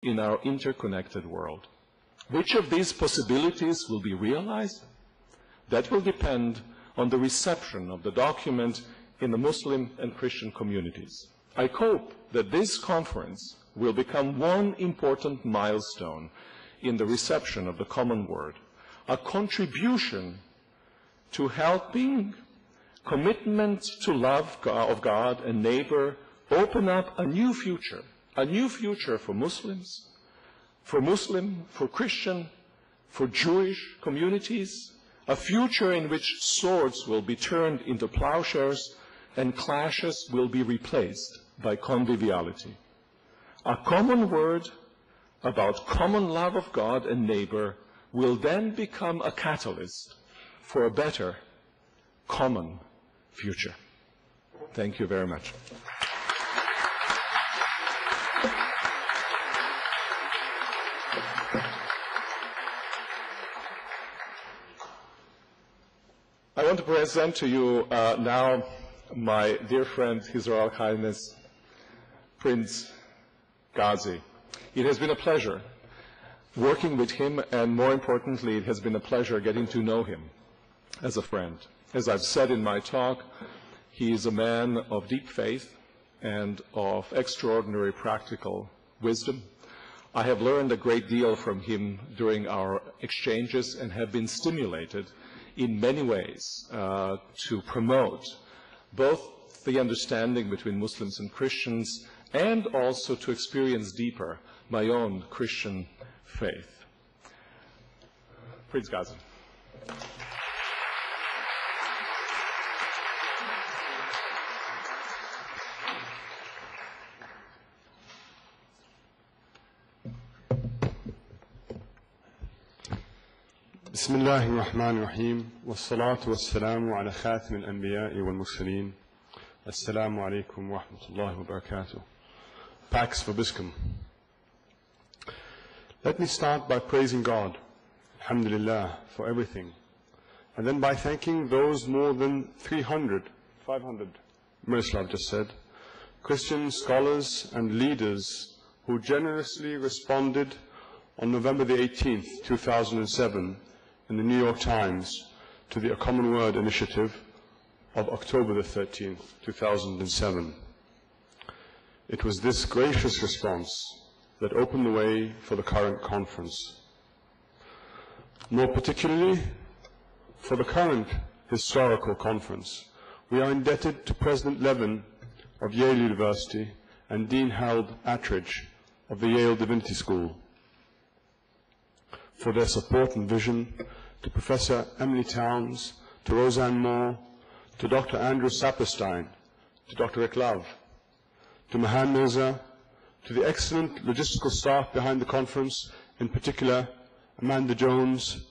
in our interconnected world. Which of these possibilities will be realized? That will depend on the reception of the document in the Muslim and Christian communities. I hope that this conference will become one important milestone in the reception of the common word, a contribution to helping commitment to love of God and neighbor open up a new future for Muslims, for Christian, for Jewish communities, a future in which swords will be turned into plowshares and clashes will be replaced by conviviality. A common word about common love of God and neighbor will then become a catalyst for a better common future. Thank you very much. I want to present to you now my dear friend, His Royal Highness, Prince Ghazi. It has been a pleasure working with him, and more importantly, it has been a pleasure getting to know him as a friend. As I've said in my talk, he is a man of deep faith and of extraordinary practical wisdom. I have learned a great deal from him during our exchanges and have been stimulated in many ways to promote both the understanding between Muslims and Christians and also to experience deeper my own Christian faith. Prince Ghazi. بسم الله الرحمن الرحيم والصلاة والسلام على خاتم الأنبياء والمرسلين السلام عليكم ورحمة الله وبركاته. Pax Vobiscum. Let me start by praising God, alhamdulillah, for everything, and then by thanking those more than 500, Miroslav just said, Christian scholars and leaders who generously responded on November the 18th, 2007, in the New York Times to the A Common Word initiative of October the 13th, 2007. It was this gracious response that opened the way for the current conference. More particularly, for the current historical conference, we are indebted to President Levin of Yale University and Dean H.R.H. of the Yale Divinity School for their support and vision, to Professor Emily Towns, to Roseanne Moore, to Dr. Andrew Saperstein, to Dr. Rick Love, to Mahan Mirza, to the excellent logistical staff behind the conference, in particular Amanda Jones,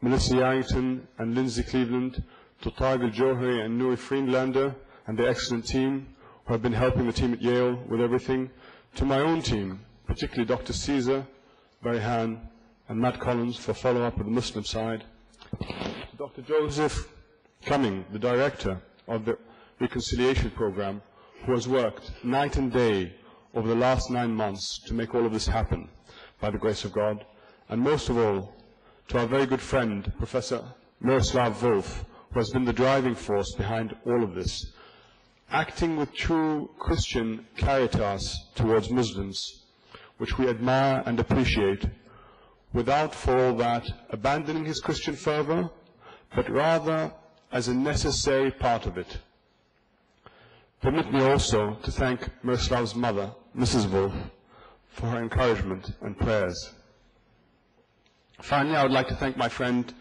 Melissa Yarrington, and Lindsay Cleveland, to Targil Johari and Nuri Friedlander, and the excellent team who have been helping the team at Yale with everything, to my own team, particularly Dr. Caesar, Barihan, and Matt Collins for follow-up with the Muslim side, to Dr. Joseph Cumming, the director of the Reconciliation Program, who has worked night and day over the last 9 months to make all of this happen by the grace of God, and most of all, to our very good friend, Professor Miroslav Volf, who has been the driving force behind all of this, acting with true Christian caritas towards Muslims, which we admire and appreciate, without, for all that, abandoning his Christian fervor, but rather as a necessary part of it. Permit me also to thank Miroslav's mother, Mrs. Volf, for her encouragement and prayers. Finally, I would like to thank my friend,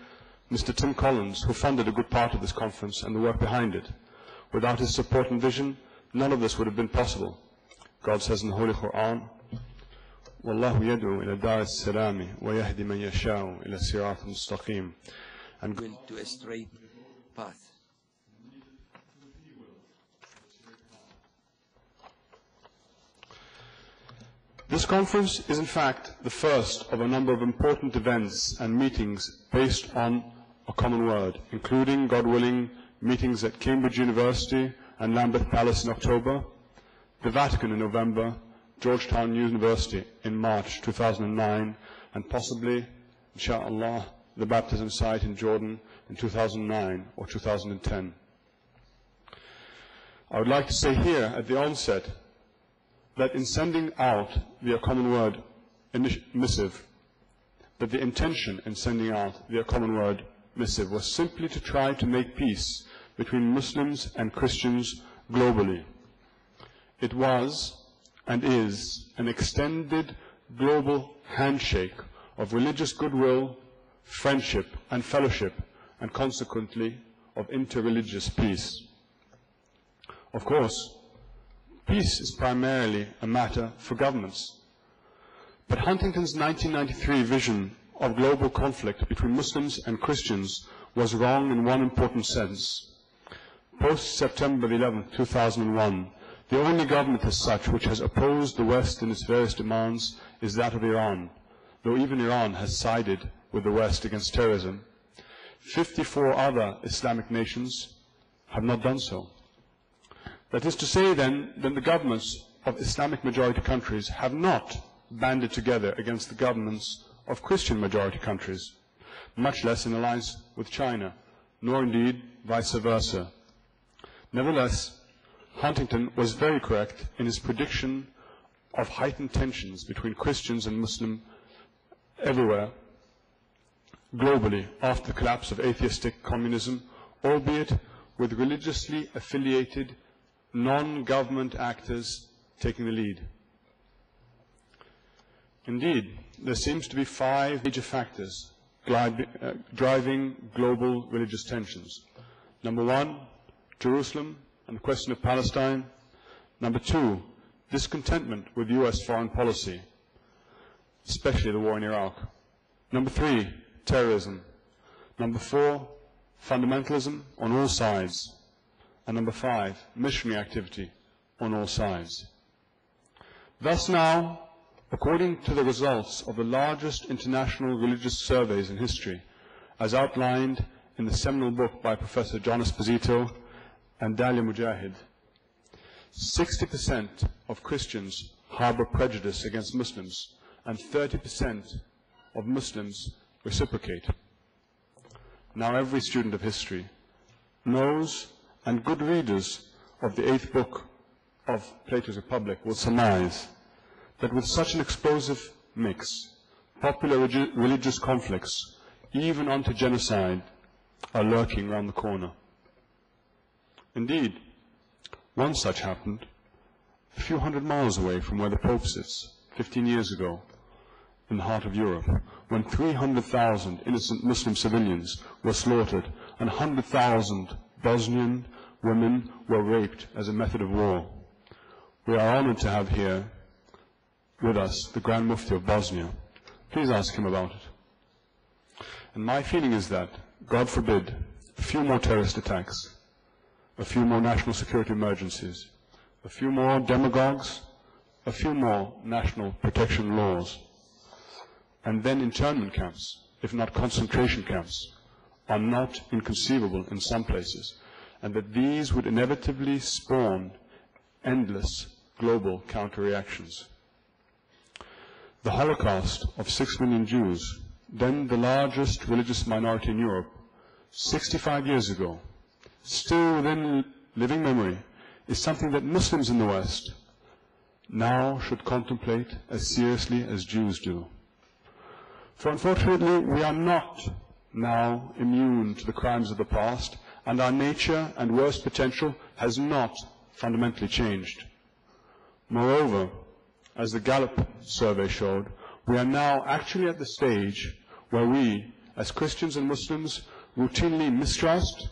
Mr. Tim Collins, who funded a good part of this conference and the work behind it. Without his support and vision, none of this would have been possible. God says in the Holy Quran, وَاللَّهُ يَدْعُو إِلَى دَارِ السَّلَامِ وَيَهْدِ مَنْ يَشَاءُ إِلَى صِرَاطٍ مُسْتَقِيمٍ. And will to a straight path. This conference is in fact the first of a number of important events and meetings based on a common word, including, God willing, meetings at Cambridge University and Lambeth Palace in October, the Vatican in November, Georgetown University in March 2009, and possibly, inshallah, the baptism site in Jordan in 2009 or 2010. I would like to say here at the onset that in sending out the Common Word missive, that the intention in sending out the Common Word missive was simply to try to make peace between Muslims and Christians globally. It was and is an extended global handshake of religious goodwill, friendship and fellowship, and consequently of interreligious peace. Of course, peace is primarily a matter for governments. But Huntington's 1993 vision of global conflict between Muslims and Christians was wrong in one important sense. Post-September 11, 2001, the only government as such which has opposed the West in its various demands is that of Iran, though even Iran has sided with the West against terrorism. 54 other Islamic nations have not done so. That is to say, then, that the governments of Islamic majority countries have not banded together against the governments of Christian majority countries, much less in alliance with China, nor indeed vice versa. Nevertheless, Huntington was very correct in his prediction of heightened tensions between Christians and Muslims everywhere, globally, after the collapse of atheistic communism, albeit with religiously affiliated non-government actors taking the lead. Indeed, there seems to be 5 major factors driving global religious tensions. Number 1, Jerusalem and the question of Palestine. Number 2, discontentment with US foreign policy, especially the war in Iraq. Number 3, terrorism. Number 4, fundamentalism on all sides. And number 5, missionary activity on all sides. Thus now, according to the results of the largest international religious surveys in history, as outlined in the seminal book by Professor John Esposito and Dalia Mujahid, 60% of Christians harbor prejudice against Muslims, and 30% of Muslims reciprocate. Now every student of history knows, and good readers of the 8th book of Plato's Republic will surmise, that with such an explosive mix, popular religious conflicts, even unto genocide, are lurking round the corner. Indeed, one such happened a few hundred miles away from where the Pope sits, 15 years ago, in the heart of Europe, when 300,000 innocent Muslim civilians were slaughtered and 100,000 Bosnian women were raped as a method of war. We are honored to have here with us the Grand Mufti of Bosnia. Please ask him about it. And my feeling is that, God forbid, a few more terrorist attacks, a few more national security emergencies, a few more demagogues, a few more national protection laws, and then internment camps, if not concentration camps, are not inconceivable in some places, and that these would inevitably spawn endless global counter-reactions. The Holocaust of 6 million Jews, then the largest religious minority in Europe, 65 years ago, still within living memory, is something that Muslims in the West now should contemplate as seriously as Jews do. For unfortunately, we are not now immune to the crimes of the past, and our nature and worst potential has not fundamentally changed. Moreover, as the Gallup survey showed, we are now actually at the stage where we, as Christians and Muslims, routinely mistrust,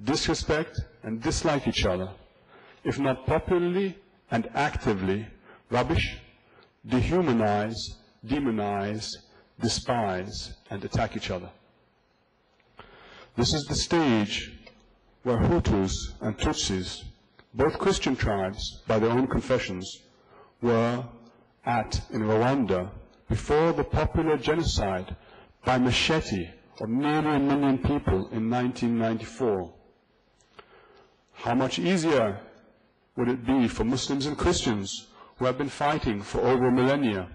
disrespect, and dislike each other, if not popularly and actively rubbish, dehumanize, demonize, despise, and attack each other. This is the stage where Hutus and Tutsis, both Christian tribes by their own confessions, were at in Rwanda before the popular genocide by machete of nearly 1 million people in 1994. How much easier would it be for Muslims and Christians who have been fighting for over a millennia